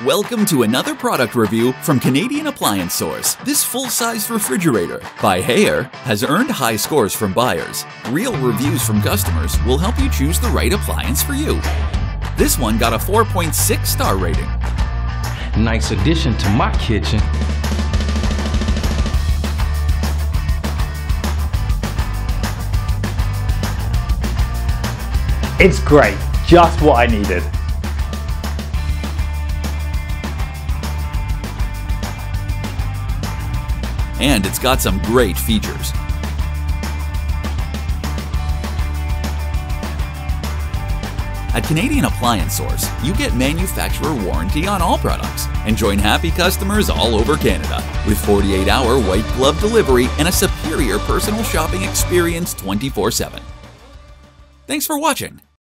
Welcome to another product review from Canadian Appliance Source. This full-size refrigerator by Haier has earned high scores from buyers. Real reviews from customers will help you choose the right appliance for you. This one got a 4.6 star rating. Nice addition to my kitchen. It's great, just what I needed. And it's got some great features. At Canadian Appliance Source, you get manufacturer warranty on all products and join happy customers all over Canada with 48-hour white glove delivery and a superior personal shopping experience 24/7. Thanks for watching.